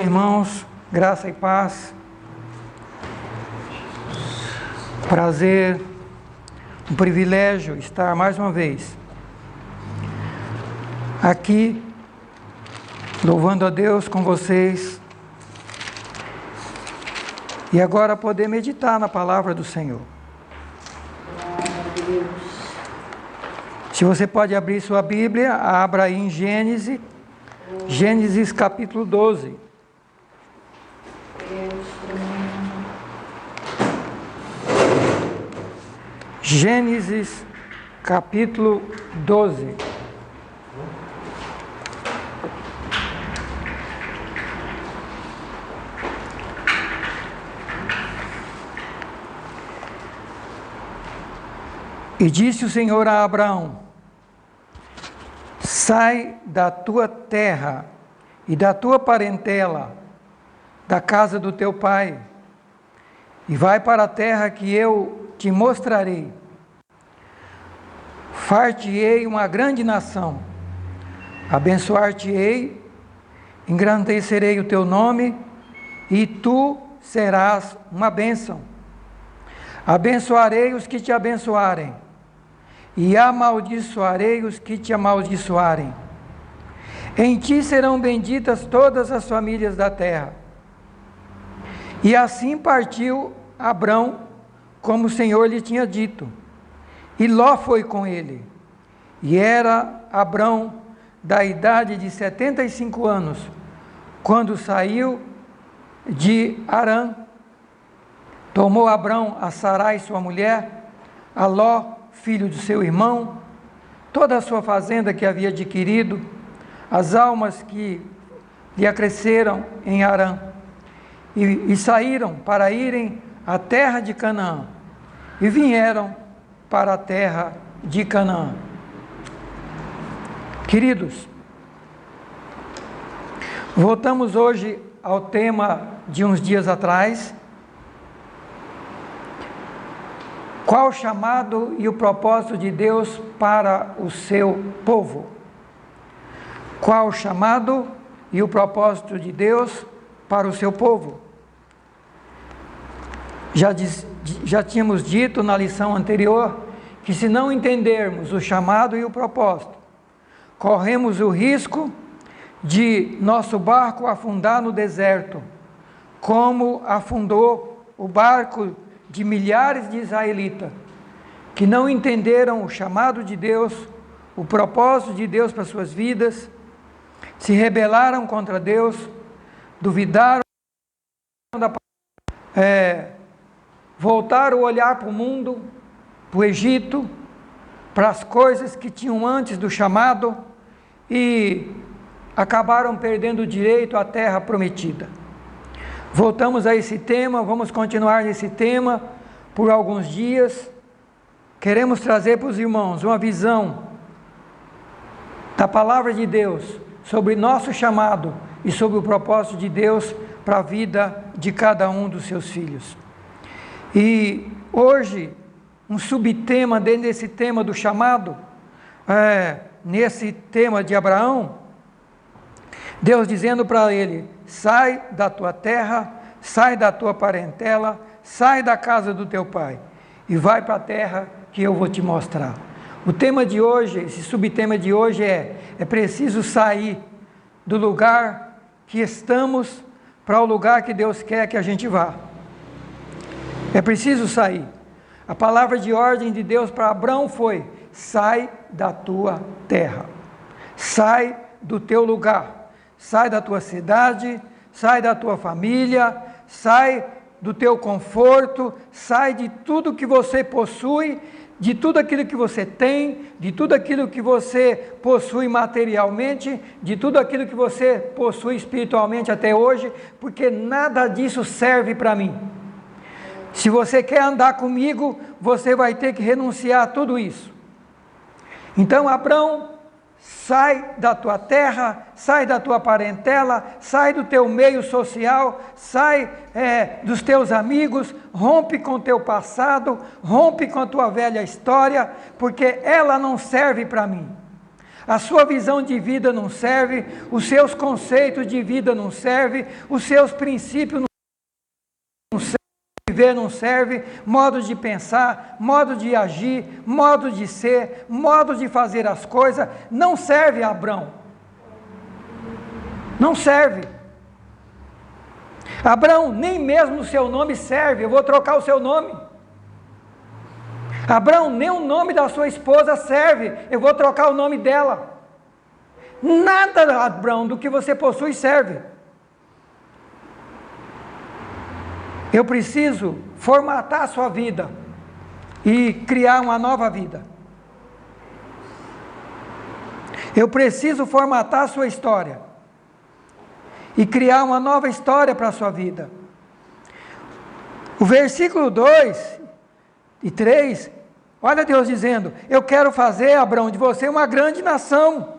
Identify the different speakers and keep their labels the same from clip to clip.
Speaker 1: Irmãos, graça e paz, prazer, um privilégio estar mais uma vez aqui, louvando a Deus com vocês e agora poder meditar na palavra do Senhor. Se você pode abrir sua Bíblia, abra aí em Gênesis capítulo 12. Gênesis capítulo 12. E disse o Senhor a Abraão: sai da tua terra e da tua parentela, da casa do teu pai, e vai para a terra que eu te mostrarei. Far-te-ei uma grande nação, abençoar-te-ei, engrandecerei o teu nome, e tu serás uma bênção. Abençoarei os que te abençoarem, e amaldiçoarei os que te amaldiçoarem. Em ti serão benditas todas as famílias da terra. E assim partiu Abrão, como o Senhor lhe tinha dito. E Ló foi com ele. E era Abrão da idade de 75 anos, quando saiu de Harã. Tomou Abrão a Sarai, sua mulher, a Ló, filho de seu irmão, toda a sua fazenda que havia adquirido, as almas que lhe acresceram em Harã, e saíram para irem à terra de Canaã, e vieram para a terra de Canaã. Queridos, voltamos hoje ao tema de uns dias atrás. Qual o chamado e o propósito de Deus para o seu povo? Qual o chamado e o propósito de Deus para o seu povo? Já tínhamos dito na lição anterior que se não entendermos o chamado e o propósito, corremos o risco de nosso barco afundar no deserto, como afundou o barco de milhares de israelitas, que não entenderam o chamado de Deus, o propósito de Deus para suas vidas, se rebelaram contra Deus, duvidaram, voltaram o olhar para o mundo, para o Egito, para as coisas que tinham antes do chamado, e acabaram perdendo o direito à terra prometida. Voltamos a esse tema, vamos continuar nesse tema por alguns dias. Queremos trazer para os irmãos uma visão da palavra de Deus sobre nosso chamado e sobre o propósito de Deus para a vida de cada um dos seus filhos. E hoje, um subtema dentro desse tema do chamado, nesse tema de Abraão, Deus dizendo para ele: sai da tua terra, sai da tua parentela, sai da casa do teu pai e vai para a terra que eu vou te mostrar. O tema de hoje, esse subtema de hoje é preciso sair do lugar que estamos para o lugar que Deus quer que a gente vá. É preciso sair. A palavra de ordem de Deus para Abrão foi: sai da tua terra, sai do teu lugar. Sai da tua cidade, sai da tua família, sai do teu conforto, sai de tudo que você possui, de tudo aquilo que você tem, de tudo aquilo que você possui materialmente, de tudo aquilo que você possui espiritualmente até hoje, porque nada disso serve para mim. Se você quer andar comigo, você vai ter que renunciar a tudo isso. Então, Abrão, sai da tua terra, sai da tua parentela, sai do teu meio social, sai dos teus amigos, rompe com o teu passado, rompe com a tua velha história, porque ela não serve para mim. a sua visão de vida não serve, os seus conceitos de vida não servem, os seus princípios não servem, viver não serve, modo de pensar, modo de agir, modo de ser, modo de fazer as coisas, não serve a Abrão. Não serve. Abrão, nem mesmo o seu nome serve, eu vou trocar o seu nome. Abrão, nem o nome da sua esposa serve, eu vou trocar o nome dela. Nada, Abrão, do que você possui serve. Eu preciso formatar a sua vida e criar uma nova vida. Eu preciso formatar a sua história e criar uma nova história para a sua vida. O versículo 2 e 3, olha Deus dizendo, eu quero fazer, Abrão, de você uma grande nação.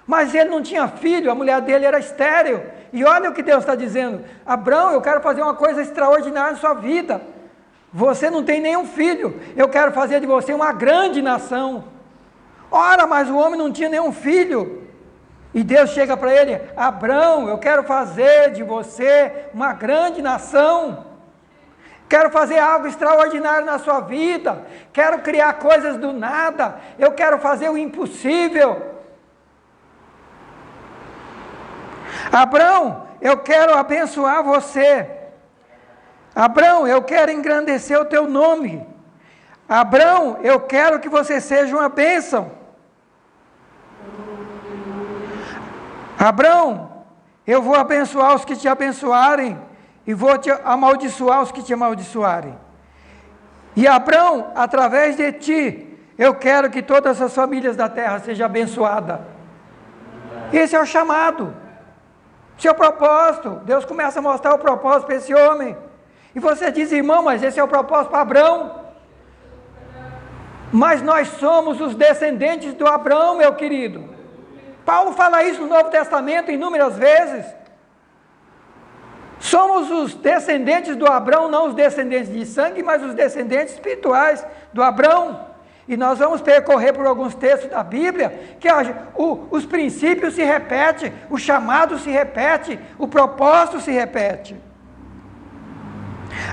Speaker 1: Mas ele não tinha filho, a mulher dele era estéril. E olha o que Deus está dizendo, Abrão, eu quero fazer uma coisa extraordinária na sua vida. Você não tem nenhum filho, eu quero fazer de você uma grande nação. Ora, mas o homem não tinha nenhum filho. E Deus chega para ele, Abrão, eu quero fazer de você uma grande nação. Quero fazer algo extraordinário na sua vida. Quero criar coisas do nada. Eu quero fazer o impossível. Abrão, eu quero abençoar você. Abrão, eu quero engrandecer o teu nome. Abrão, eu quero que você seja uma bênção. Abrão, eu vou abençoar os que te abençoarem e vou te amaldiçoar os que te amaldiçoarem. E Abrão, através de ti, eu quero que todas as famílias da terra sejam abençoadas. Esse é o chamado, seu propósito. Deus começa a mostrar o propósito para esse homem. E você diz, irmão, mas esse é o propósito para Abrão. Mas nós somos os descendentes do Abrão, meu querido. Paulo fala isso no Novo Testamento inúmeras vezes. Somos os descendentes do Abrão, não os descendentes de sangue, mas os descendentes espirituais do Abrão. E nós vamos percorrer por alguns textos da Bíblia, que os princípios se repetem, o chamado se repete, o propósito se repete.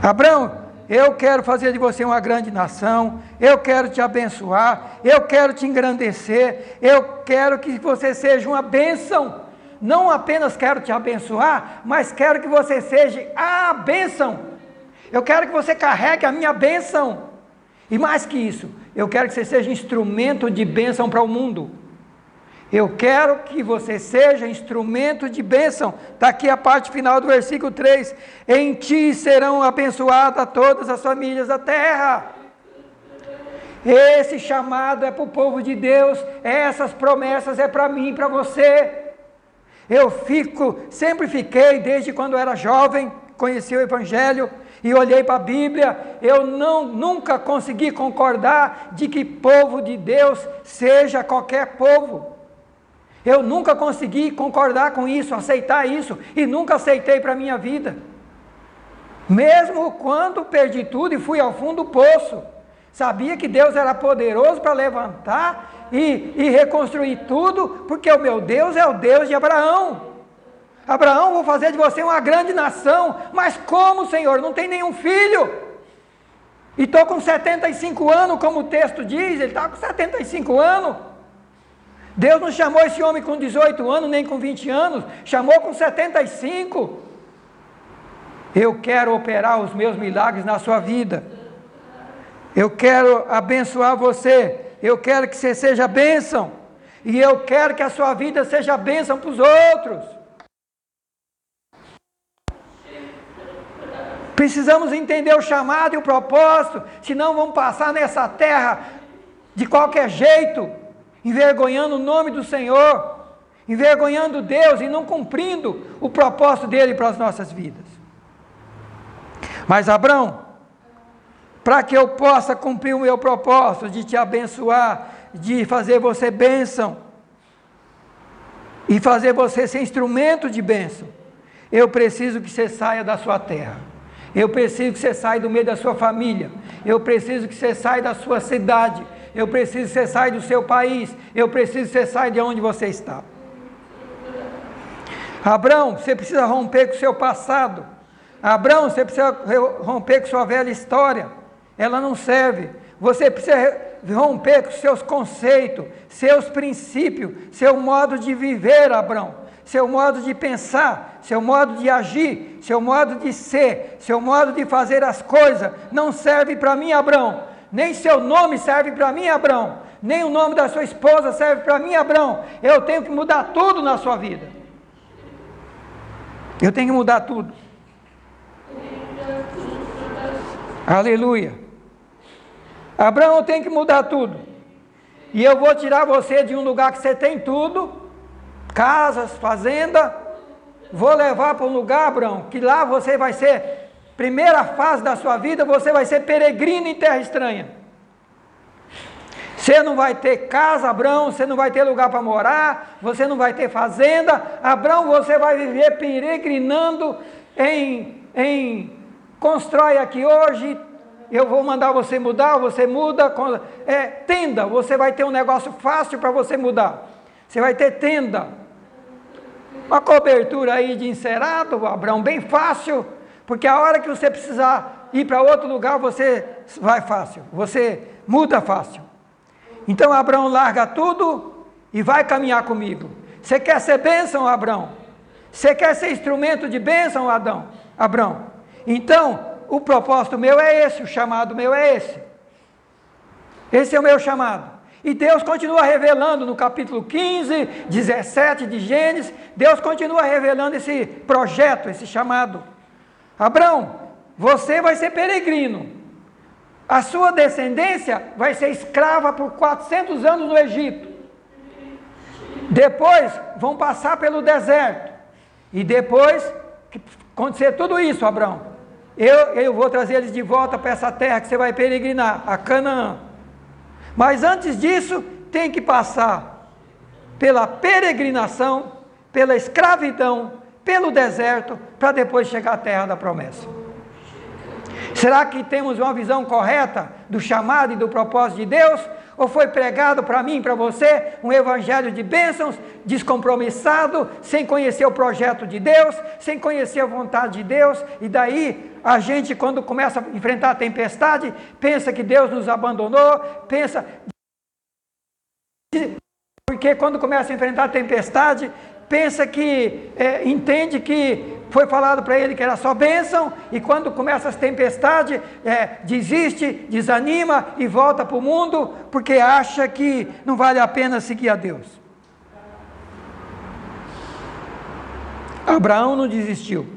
Speaker 1: Abrão, eu quero fazer de você uma grande nação, eu quero te abençoar, eu quero te engrandecer, eu quero que você seja uma bênção. Não apenas quero te abençoar, mas quero que você seja a bênção. Eu quero que você carregue a minha bênção. E mais que isso, eu quero que você seja instrumento de bênção para o mundo. Eu quero que você seja instrumento de bênção. Está aqui a parte final do versículo 3. Em ti serão abençoadas todas as famílias da terra. Esse chamado é para o povo de Deus. Essas promessas é para mim e para você. Eu sempre fiquei, desde quando eu era jovem, conheci o Evangelho e olhei para a Bíblia, eu nunca consegui concordar de que povo de Deus seja qualquer povo. Eu nunca consegui concordar com isso, aceitar isso, e nunca aceitei para a minha vida. Mesmo quando perdi tudo e fui ao fundo do poço, sabia que Deus era poderoso para levantar e reconstruir tudo, porque o meu Deus é o Deus de Abraão. Abraão, vou fazer de você uma grande nação, mas como, Senhor? Não tem nenhum filho. E estou com 75 anos, como o texto diz, ele está com 75 anos. Deus não chamou esse homem com 18 anos, nem com 20 anos, chamou com 75. Eu quero operar os meus milagres na sua vida. Eu quero abençoar você. Eu quero que você seja bênção. E eu quero que a sua vida seja bênção para os outros. Precisamos entender o chamado e o propósito, senão vamos passar nessa terra de qualquer jeito, envergonhando o nome do Senhor, envergonhando Deus e não cumprindo o propósito dele para as nossas vidas. Mas Abrão, para que eu possa cumprir o meu propósito de te abençoar, de fazer você bênção e fazer você ser instrumento de bênção, eu preciso que você saia da sua terra. Eu preciso que você saia do meio da sua família. Eu preciso que você saia da sua cidade. eu preciso que você saia do seu país, eu preciso que você saia de onde você está. Abraão, você precisa romper com o seu passado. Abraão, você precisa romper com sua velha história, ela não serve. Você precisa romper com seus conceitos, seus princípios, seu modo de viver, Abraão, seu modo de pensar, seu modo de agir, seu modo de ser, seu modo de fazer as coisas, não serve para mim, Abraão. Nem seu nome serve para mim, Abraão. Nem o nome da sua esposa serve para mim, Abraão. Eu tenho que mudar tudo na sua vida. Eu tenho que mudar tudo. Aleluia. Abraão, eu tenho que mudar tudo. E eu vou tirar você de um lugar que você tem tudo, casas, fazenda. Vou levar para um lugar, Abraão, que lá você vai ser, primeira fase da sua vida, você vai ser peregrino em terra estranha. Você não vai ter casa, Abraão, você não vai ter lugar para morar, você não vai ter fazenda. Abraão, você vai viver peregrinando constrói aqui hoje, eu vou mandar você mudar, você muda, tenda, você vai ter um negócio fácil para você mudar. Você vai ter tenda, uma cobertura aí de encerado, Abraão, bem fácil, porque a hora que você precisar ir para outro lugar, você vai fácil, você muda fácil. Então Abraão larga tudo e vai caminhar comigo. Você quer ser bênção, Abraão? Você quer ser instrumento de bênção, Abraão? Então, o propósito meu é esse, o chamado meu é esse. Esse é o meu chamado. E Deus continua revelando no capítulo 15, 17 de Gênesis, Deus continua revelando esse projeto, esse chamado. Abraão, você vai ser peregrino. A sua descendência vai ser escrava por 400 anos no Egito. Depois vão passar pelo deserto. E depois que acontecer tudo isso, Abraão, eu vou trazer eles de volta para essa terra que você vai peregrinar, a Canaã. Mas antes disso, tem que passar pela peregrinação, pela escravidão, pelo deserto, para depois chegar à terra da promessa. Será que temos uma visão correta do chamado e do propósito de Deus? Ou foi pregado para mim, para você, um evangelho de bênçãos, descompromissado, sem conhecer o projeto de Deus, sem conhecer a vontade de Deus, e daí a gente, quando começa a enfrentar a tempestade, pensa que Deus nos abandonou, porque quando começa a enfrentar a tempestade, pensa que, entende que foi falado para ele que era só bênção, e quando começa as tempestades, desiste, desanima e volta para o mundo, porque acha que não vale a pena seguir a Deus. Abraão não desistiu.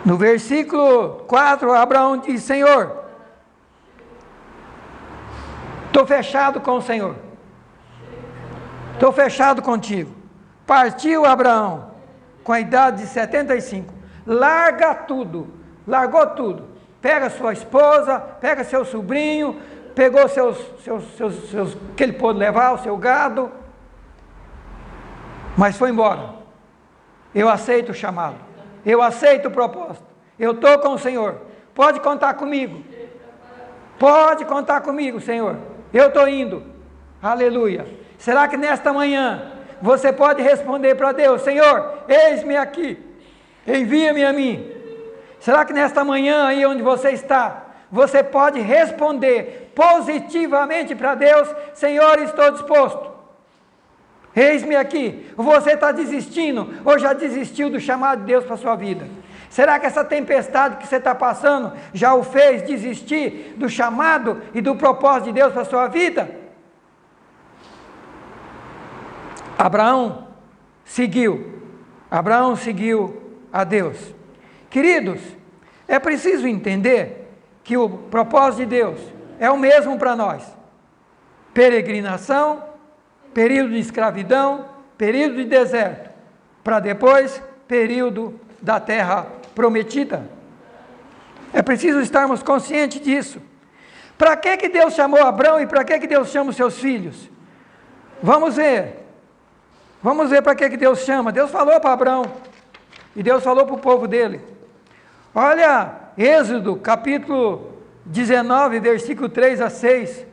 Speaker 1: No versículo 4, Abraão diz: Senhor, estou fechado com o Senhor, estou fechado contigo. Partiu Abraão com a idade de 75, larga tudo, largou tudo, pega sua esposa, pega seu sobrinho, pegou seus que ele pôde levar, o seu gado, mas foi embora. Eu aceito o chamado, eu aceito o propósito, eu estou com o Senhor, pode contar comigo, Senhor, eu estou indo, aleluia. Será que nesta manhã você pode responder para Deus: Senhor, eis-me aqui, envia-me a mim? Será que nesta manhã aí onde você está, você pode responder positivamente para Deus: Senhor, estou disposto, eis-me aqui? Ou você está desistindo, ou já desistiu do chamado de Deus para a sua vida? Será que essa tempestade que você está passando já o fez desistir do chamado e do propósito de Deus para a sua vida? Abraão seguiu a Deus. Queridos, é preciso entender que o propósito de Deus é o mesmo para nós: peregrinação, período de escravidão, período de deserto, para depois período da terra prometida. É preciso estarmos conscientes disso. Para que Deus chamou Abraão e para que Deus chama os seus filhos? Vamos ver para que Deus chama. Deus falou para Abraão, e Deus falou para o povo dele. Olha, Êxodo, capítulo 19, versículo 3 a 6.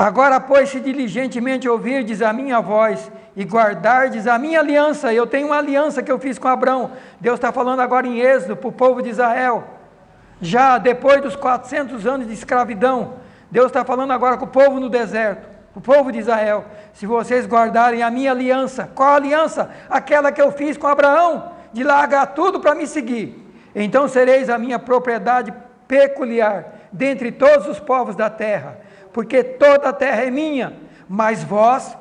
Speaker 1: Agora, pois, se diligentemente ouvirdes a minha voz e guardardes a minha aliança, eu tenho uma aliança que eu fiz com Abraão. Deus está falando agora em Êxodo para o povo de Israel, já depois dos 400 anos de escravidão. Deus está falando agora com o povo no deserto, o povo de Israel: se vocês guardarem a minha aliança. Qual aliança? Aquela que eu fiz com Abraão, de largar tudo para me seguir. Então sereis a minha propriedade peculiar dentre todos os povos da terra, porque toda a terra é minha. Mas vós,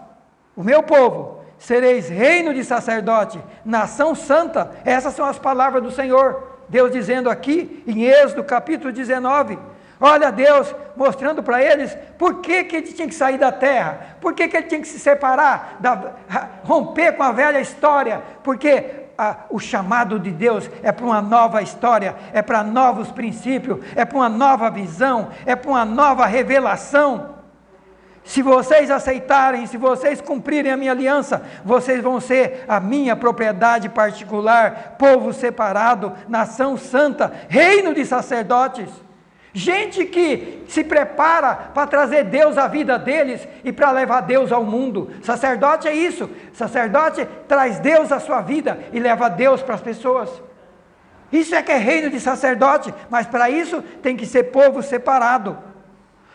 Speaker 1: o meu povo, sereis reino de sacerdote, nação santa. Essas são as palavras do Senhor, Deus dizendo aqui em Êxodo capítulo 19. Olha Deus mostrando para eles por que ele tinha que sair da terra, por que ele tinha que se separar, romper com a velha história, porque o chamado de Deus é para uma nova história, é para novos princípios, é para uma nova visão, é para uma nova revelação. Se vocês aceitarem, se vocês cumprirem a minha aliança, vocês vão ser a minha propriedade particular, povo separado, nação santa, reino de sacerdotes. Gente que se prepara para trazer Deus à vida deles e para levar Deus ao mundo. Sacerdote é isso. Sacerdote traz Deus à sua vida e leva Deus para as pessoas. Isso é que é reino de sacerdote, mas para isso tem que ser povo separado.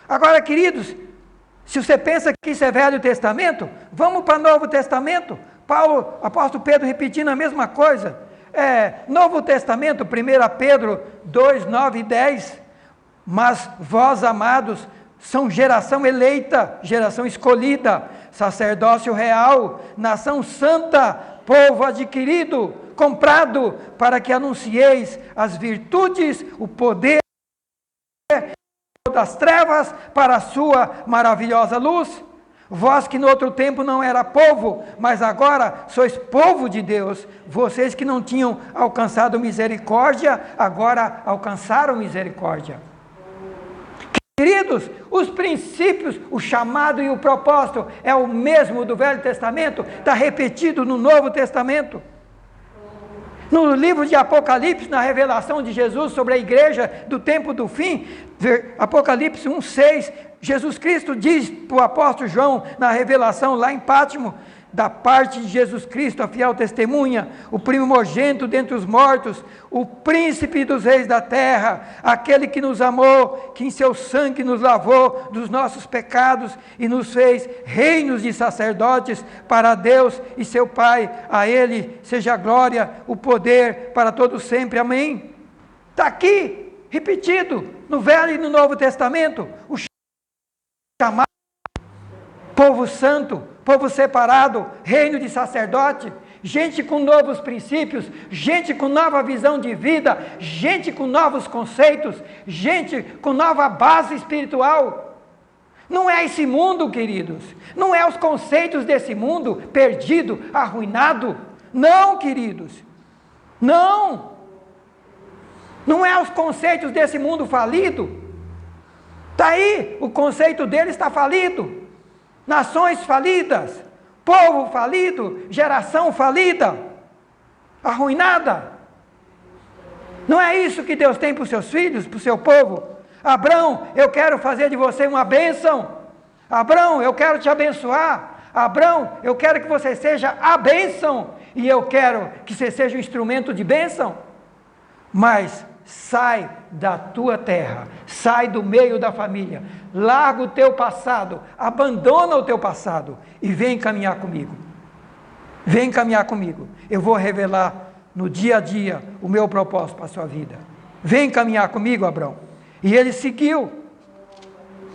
Speaker 1: Agora, queridos, se você pensa que isso é Velho Testamento, vamos para o Novo Testamento. Paulo, apóstolo Pedro repetindo a mesma coisa. Novo Testamento, 1 Pedro 2, 9 e 10. Mas vós, amados, são geração eleita, geração escolhida, sacerdócio real, nação santa, povo adquirido, comprado, para que anuncieis as virtudes, o poder das trevas para a sua maravilhosa luz. Vós que no outro tempo não era povo, mas agora sois povo de Deus. Vocês que não tinham alcançado misericórdia, agora alcançaram misericórdia. Queridos, os princípios, o chamado e o propósito é o mesmo do Velho Testamento, está repetido no Novo Testamento. No livro de Apocalipse, na revelação de Jesus sobre a igreja do tempo do fim, Apocalipse 1:6, Jesus Cristo diz para o apóstolo João, na revelação lá em Pátimo, da parte de Jesus Cristo, a fiel testemunha, o primogênito dentre os mortos, o príncipe dos reis da terra, aquele que nos amou, que em seu sangue nos lavou dos nossos pecados e nos fez reinos de sacerdotes para Deus e seu Pai. A Ele seja a glória, o poder para todos sempre. Amém? Está aqui, repetido, no Velho e no Novo Testamento, o chamado povo santo, povo separado, reino de sacerdote, gente com novos princípios, gente com nova visão de vida, gente com novos conceitos, gente com nova base espiritual. Não é esse mundo, queridos, não é os conceitos desse mundo perdido, arruinado. Não, queridos, não é os conceitos desse mundo falido. Está aí, o conceito dele está falido. Nações falidas, povo falido, geração falida, arruinada. Não é isso que Deus tem para os seus filhos, para o seu povo? Abrão, eu quero fazer de você uma bênção. Abrão, eu quero te abençoar. Abrão, eu quero que você seja a bênção. E eu quero que você seja um instrumento de bênção. Mas sai da tua terra, sai do meio da família, larga o teu passado, abandona o teu passado e vem caminhar comigo. Vem caminhar comigo. Eu vou revelar no dia a dia o meu propósito para a sua vida. Vem caminhar comigo, Abrão. E ele seguiu.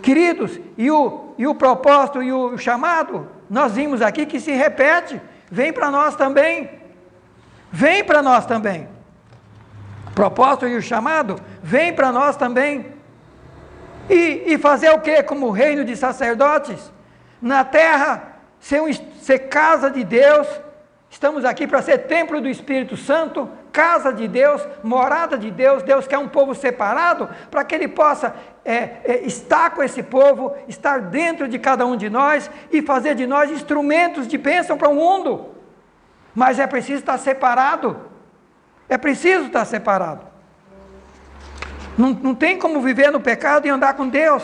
Speaker 1: Queridos, e o propósito e o chamado, nós vimos aqui que se repete. Vem para nós também. Vem para nós também. O propósito e o chamado vem para nós também. E fazer o que como reino de sacerdotes? Na terra, ser casa de Deus. Estamos aqui para ser templo do Espírito Santo, casa de Deus, morada de Deus. Deus quer um povo separado para que Ele possa estar com esse povo, estar dentro de cada um de nós e fazer de nós instrumentos de bênção para o mundo. Mas é preciso estar separado. É preciso estar separado. Não tem como viver no pecado e andar com Deus.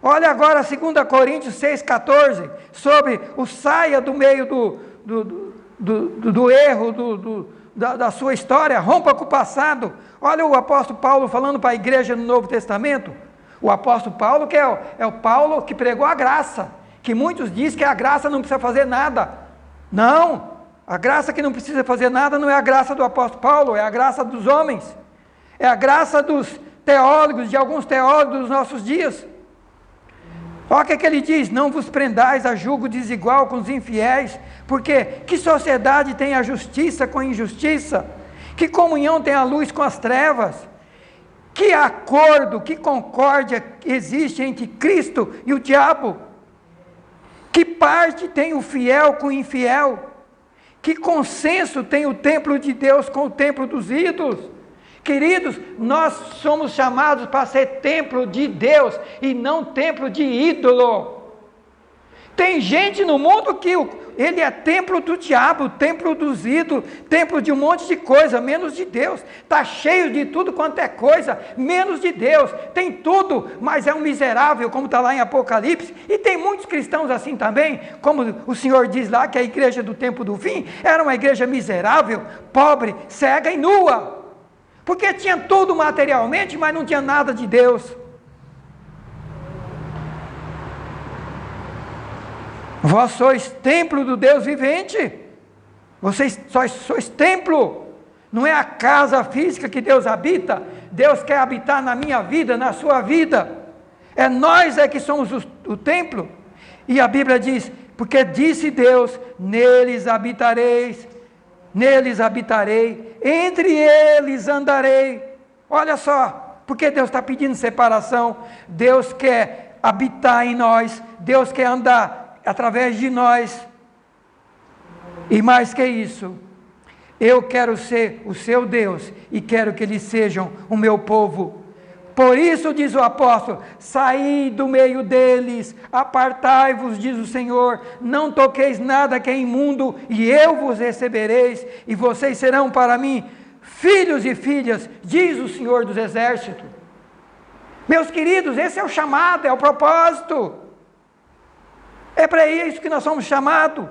Speaker 1: Olha agora 2 Coríntios 6,14, sobre o saia do meio do erro, da sua história, rompa com o passado. Olha o apóstolo Paulo falando para a igreja no Novo Testamento. O apóstolo Paulo, que é o Paulo que pregou a graça, que muitos dizem que a graça não precisa fazer nada. Não, a graça que não precisa fazer nada não é a graça do apóstolo Paulo, é a graça dos homens, é a graça dos teólogos, de alguns teólogos dos nossos dias. Olha o que ele diz: não vos prendais a julgo desigual com os infiéis, porque que sociedade tem a justiça com a injustiça? Que comunhão tem a luz com as trevas? Que acordo, que concórdia existe entre Cristo e o diabo? Que parte tem o fiel com o infiel? Que consenso tem o templo de Deus com o templo dos ídolos? Queridos, nós somos chamados para ser templo de Deus e não templo de ídolo. Tem gente no mundo que ele é templo do diabo, templo dos ídolos, templo de um monte de coisa, menos de Deus. Está cheio de tudo quanto é coisa, menos de Deus. Tem tudo, mas é um miserável, como está lá em Apocalipse. E tem muitos cristãos assim também, como o Senhor diz lá, que a igreja do tempo do fim era uma igreja miserável, pobre, cega e nua. Porque tinha tudo materialmente, mas não tinha nada de Deus. Vós sois templo do Deus vivente. Vocês sois templo. Não é a casa física que Deus habita. Deus quer habitar na minha vida, na sua vida. É nós que somos o templo. E a Bíblia diz: porque disse Deus, neles habitareis, neles habitarei, entre eles andarei. Olha só, porque Deus está pedindo separação. Deus quer habitar em nós, Deus quer andar através de nós. E mais que isso, eu quero ser o seu Deus e quero que eles sejam o meu povo. Por isso, diz o apóstolo: saí do meio deles, apartai-vos, diz o Senhor, não toqueis nada que é imundo, e eu vos recebereis, e vocês serão para mim filhos e filhas, diz o Senhor dos Exércitos. Meus queridos, esse é o chamado, é o propósito. É para isso que nós somos chamados.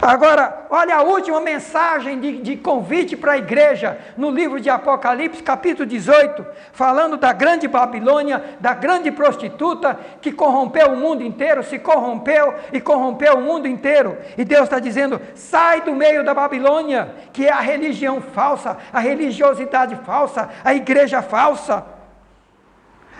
Speaker 1: Agora, olha a última mensagem de convite para a igreja, no livro de Apocalipse, capítulo 18, falando da grande Babilônia, da grande prostituta, que corrompeu o mundo inteiro, se corrompeu e corrompeu o mundo inteiro. E Deus está dizendo: sai do meio da Babilônia, que é a religião falsa, a religiosidade falsa, a igreja falsa.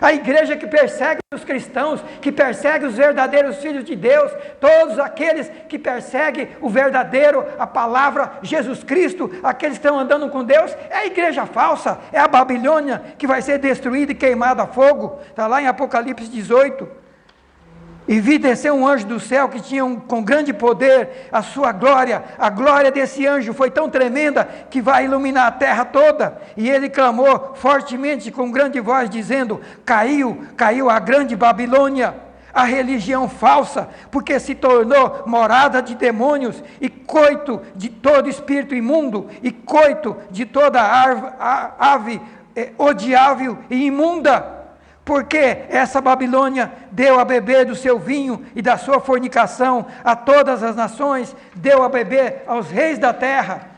Speaker 1: A igreja que persegue os cristãos, que persegue os verdadeiros filhos de Deus, todos aqueles que perseguem o verdadeiro, a palavra Jesus Cristo, aqueles que estão andando com Deus, é a igreja falsa, é a Babilônia que vai ser destruída e queimada a fogo. Está lá em Apocalipse 18. E vi descer um anjo do céu que tinha com grande poder a sua glória. A glória desse anjo foi tão tremenda que vai iluminar a terra toda. E ele clamou fortemente com grande voz, dizendo: caiu a grande Babilônia, a religião falsa, porque se tornou morada de demônios e coito de todo espírito imundo e coito de toda ave odiável e imunda. Porque essa Babilônia deu a beber do seu vinho e da sua fornicação a todas as nações, deu a beber aos reis da terra,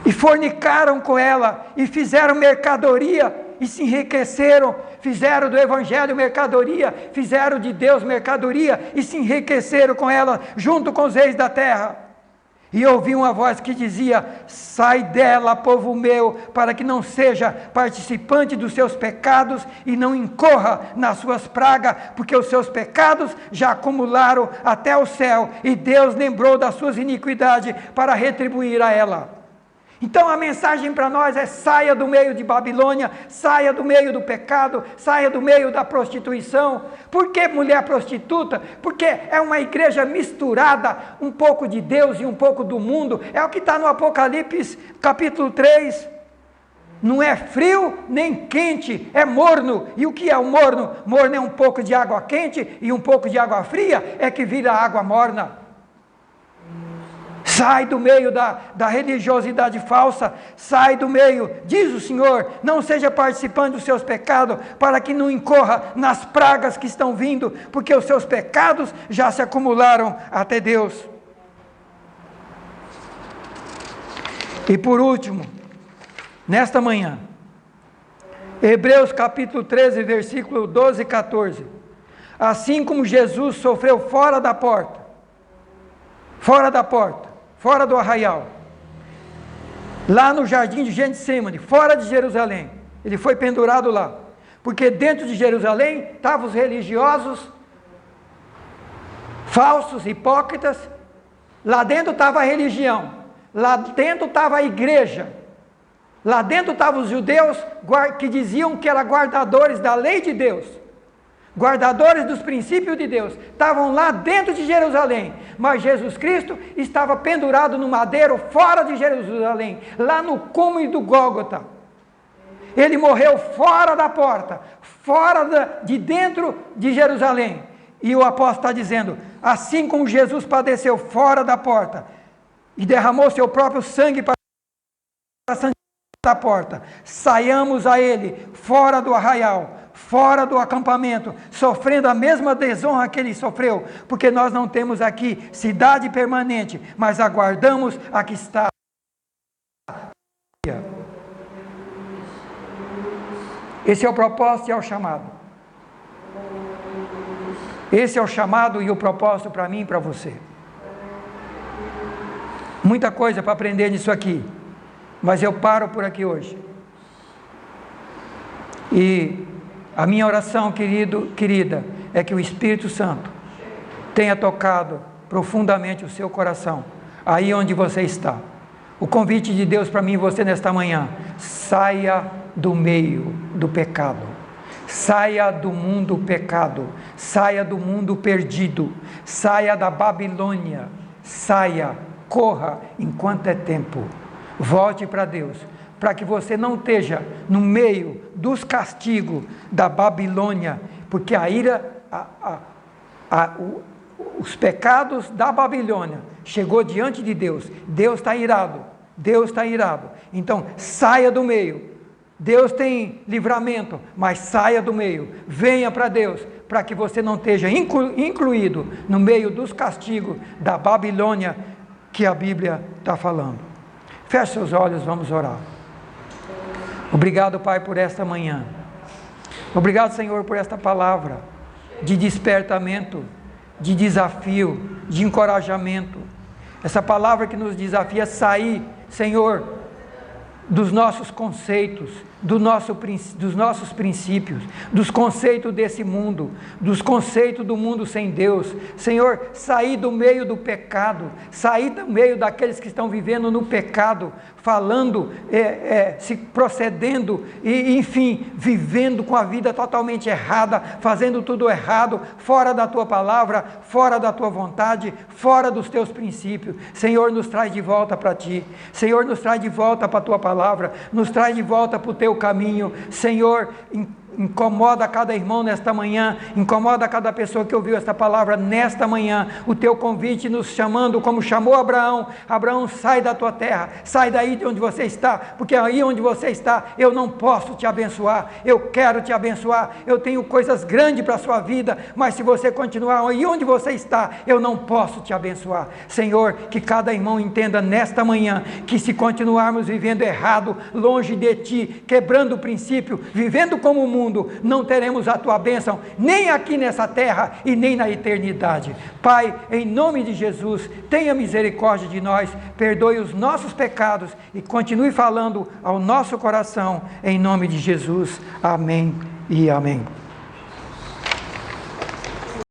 Speaker 1: e fornicaram com ela, e fizeram mercadoria, e se enriqueceram, fizeram do evangelho mercadoria, fizeram de Deus mercadoria, e se enriqueceram com ela, junto com os reis da terra. E ouvi uma voz que dizia: sai dela, povo meu, para que não seja participante dos seus pecados e não incorra nas suas pragas, porque os seus pecados já acumularam até o céu, e Deus lembrou das suas iniquidades para retribuir a ela. Então a mensagem para nós é: saia do meio de Babilônia, saia do meio do pecado, saia do meio da prostituição. Por que mulher prostituta? Porque é uma igreja misturada, um pouco de Deus e um pouco do mundo. É o que está no Apocalipse capítulo 3. Não é frio nem quente, é morno. E o que é o morno? Morno é um pouco de água quente e um pouco de água fria, é que vira água morna. Sai do meio da religiosidade falsa, sai do meio, diz o Senhor, não seja participante dos seus pecados, para que não incorra nas pragas que estão vindo, porque os seus pecados já se acumularam até Deus. E por último, nesta manhã, Hebreus capítulo 13, versículo 12 e 14, assim como Jesus sofreu fora da porta, fora do arraial, lá no jardim de Getsêmani, fora de Jerusalém, ele foi pendurado lá, porque dentro de Jerusalém estavam os religiosos, falsos, hipócritas, lá dentro estava a religião, lá dentro estava a igreja, lá dentro estavam os judeus que diziam que eram guardadores da lei de Deus, guardadores dos princípios de Deus, estavam lá dentro de Jerusalém, mas Jesus Cristo estava pendurado no madeiro fora de Jerusalém, lá no cume do Gólgota. Ele morreu fora da porta, de dentro de Jerusalém, e o apóstolo está dizendo, assim como Jesus padeceu fora da porta, e derramou seu próprio sangue para santificar da porta, saiamos a ele fora do arraial, fora do acampamento, sofrendo a mesma desonra que ele sofreu, porque nós não temos aqui cidade permanente, mas aguardamos a que está. Esse é o propósito e é o chamado. Esse é o chamado e o propósito para mim e para você. Muita coisa para aprender nisso aqui, mas eu paro por aqui hoje. E a minha oração, querida, é que o Espírito Santo tenha tocado profundamente o seu coração, aí onde você está. O convite de Deus para mim e você nesta manhã: saia do meio do pecado, saia do mundo pecado, saia do mundo perdido, saia da Babilônia, saia, corra enquanto é tempo, volte para Deus, para que você não esteja no meio dos castigos da Babilônia, porque a ira, os pecados da Babilônia chegou diante de Deus. Deus está irado, então saia do meio. Deus tem livramento, mas saia do meio, venha para Deus, para que você não esteja incluído no meio dos castigos da Babilônia que a Bíblia está falando. Feche seus olhos, vamos orar. Obrigado, Pai, por esta manhã. Obrigado, Senhor, por esta palavra de despertamento, de desafio, de encorajamento. Essa palavra que nos desafia a sair, Senhor, dos nossos conceitos, dos nossos princípios, dos conceitos desse mundo, dos conceitos do mundo sem Deus. Senhor, sair do meio do pecado, sair do meio daqueles que estão vivendo no pecado, falando, se procedendo, e enfim, vivendo com a vida totalmente errada, fazendo tudo errado, fora da Tua palavra, fora da Tua vontade, fora dos Teus princípios. Senhor, nos traz de volta para Ti, Senhor, nos traz de volta para a Tua palavra, nos traz de volta para o Teu caminho. Senhor, incomoda cada irmão nesta manhã, incomoda cada pessoa que ouviu esta palavra nesta manhã, o Teu convite nos chamando, como chamou Abraão: Abraão, sai da tua terra, sai daí de onde você está, porque aí onde você está, eu não posso te abençoar, eu quero te abençoar, eu tenho coisas grandes para a sua vida, mas se você continuar aí onde você está, eu não posso te abençoar. Senhor, que cada irmão entenda nesta manhã, que se continuarmos vivendo errado, longe de Ti, quebrando o princípio, vivendo como o mundo, não teremos a Tua bênção, nem aqui nessa terra e nem na eternidade. Pai, em nome de Jesus, tenha misericórdia de nós, perdoe os nossos pecados e continue falando ao nosso coração, em nome de Jesus. Amém e amém.